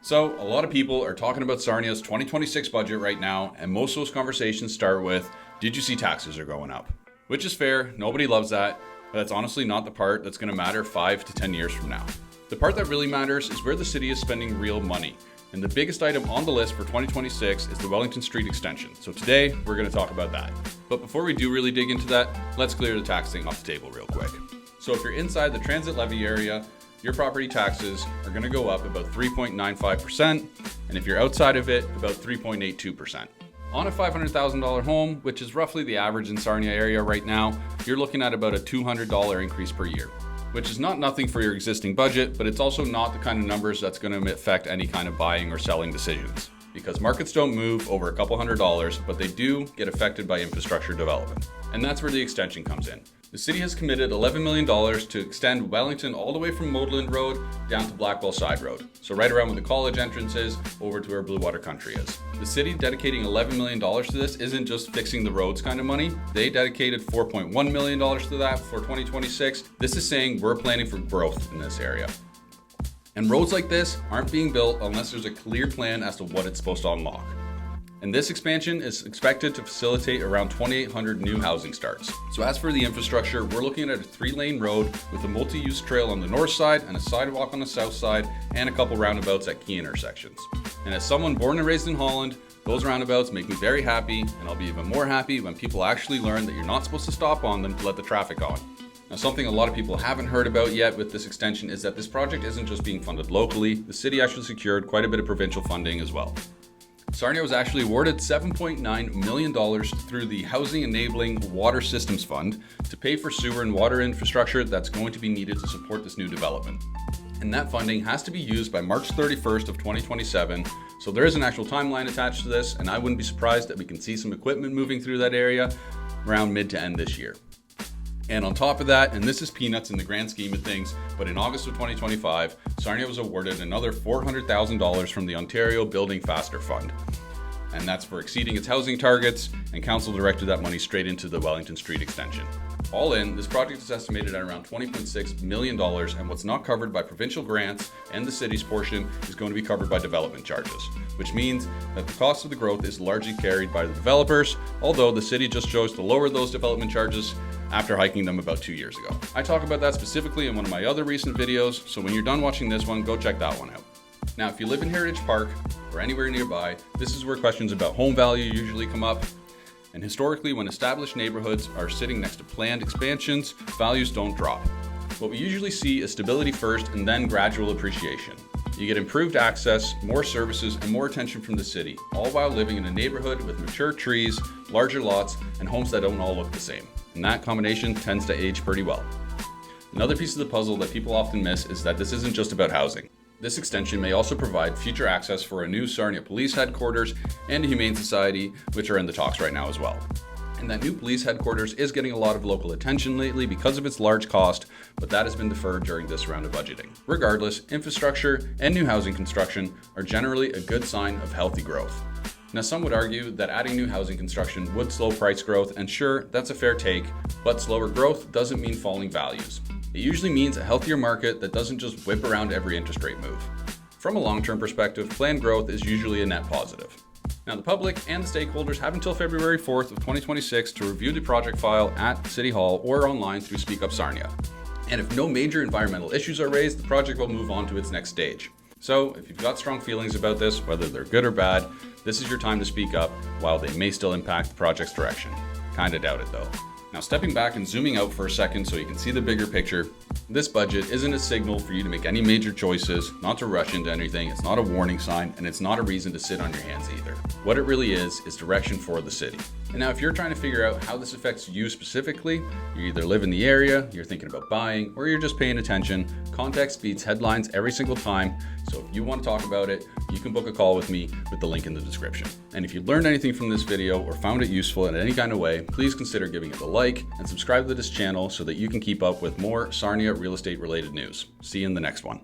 So a lot of people are talking about Sarnia's 2026 budget right now, and most of those conversations start with, did you see taxes are going up? Which is fair, nobody loves that, but that's honestly not the part that's going to matter 5 to 10 years from now. The part that really matters is where the city is spending real money. And the biggest item on the list for 2026 is the Wellington Street extension. So today, we're going to talk about that. But before we do really dig into that, let's clear the tax thing off the table real quick. So if you're inside the transit levy area, your property taxes are going to go up about 3.95%, and if you're outside of it, about 3.82%. On a $500,000 home, which is roughly the average in Sarnia area right now, you're looking at about a $200 increase per year, which is not nothing for your existing budget, but it's also not the kind of numbers that's going to affect any kind of buying or selling decisions. Because markets don't move over a couple $100s, but they do get affected by infrastructure development. And that's where the extension comes in. The city has committed $11 million to extend Wellington all the way from Modeland Road down to Blackwell Side Road. So right around where the college entrance is, over to where Blue Water Country is. The city dedicating $11 million to this isn't just fixing the roads kind of money. They dedicated $4.1 million to that for 2026. This is saying we're planning for growth in this area. And roads like this aren't being built unless there's a clear plan as to what it's supposed to unlock. And this expansion is expected to facilitate around 2,800 new housing starts. So as for the infrastructure, we're looking at a 3-lane road with a multi-use trail on the north side and a sidewalk on the south side and a couple roundabouts at key intersections. And as someone born and raised in Holland, those roundabouts make me very happy, and I'll be even more happy when people actually learn that you're not supposed to stop on them to let the traffic on. Now, something a lot of people haven't heard about yet with this extension is that this project isn't just being funded locally. The city actually secured quite a bit of provincial funding as well. Sarnia was actually awarded $7.9 million through the Housing Enabling Water Systems Fund to pay for sewer and water infrastructure that's going to be needed to support this new development. And that funding has to be used by March 31st of 2027. So there is an actual timeline attached to this, and I wouldn't be surprised that we can see some equipment moving through that area around mid to end this year. And on top of that, and this is peanuts in the grand scheme of things, but in August of 2025, Sarnia was awarded another $400,000 from the Ontario Building Faster Fund. And that's for exceeding its housing targets, and council directed that money straight into the Wellington Street extension. All in, this project is estimated at around $20.6 million, and what's not covered by provincial grants and the city's portion is going to be covered by development charges, which means that the cost of the growth is largely carried by the developers, although the city just chose to lower those development charges after hiking them about 2 years ago. I talk about that specifically in one of my other recent videos, so when you're done watching this one, go check that one out. Now, if you live in Heritage Park or anywhere nearby, this is where questions about home value usually come up. And historically, when established neighborhoods are sitting next to planned expansions, values don't drop. What we usually see is stability first and then gradual appreciation. You get improved access, more services, and more attention from the city, all while living in a neighborhood with mature trees, larger lots, and homes that don't all look the same. And that combination tends to age pretty well. Another piece of the puzzle that people often miss is that this isn't just about housing. This extension may also provide future access for a new Sarnia Police Headquarters and a Humane Society, which are in the talks right now as well. And that new police headquarters is getting a lot of local attention lately because of its large cost, but that has been deferred during this round of budgeting. Regardless, infrastructure and new housing construction are generally a good sign of healthy growth. Now, some would argue that adding new housing construction would slow price growth, and sure, that's a fair take, but slower growth doesn't mean falling values. It usually means a healthier market that doesn't just whip around every interest rate move. From a long-term perspective, planned growth is usually a net positive. Now, the public and the stakeholders have until February 4th of 2026 to review the project file at City Hall or online through Speak Up Sarnia. And if no major environmental issues are raised, the project will move on to its next stage. So if you've got strong feelings about this, whether they're good or bad, this is your time to speak up, while they may still impact the project's direction. Kinda doubt it though. Now, stepping back and zooming out for a second so you can see the bigger picture, this budget isn't a signal for you to make any major choices, not to rush into anything, it's not a warning sign, and it's not a reason to sit on your hands either. What it really is direction for the city. And now if you're trying to figure out how this affects you specifically, you either live in the area, you're thinking about buying, or you're just paying attention, context beats headlines every single time. So if you want to talk about it, you can book a call with me with the link in the description. And if you learned anything from this video or found it useful in any kind of way, please consider giving it a like and subscribe to this channel so that you can keep up with more Sarnia real estate related news. See you in the next one.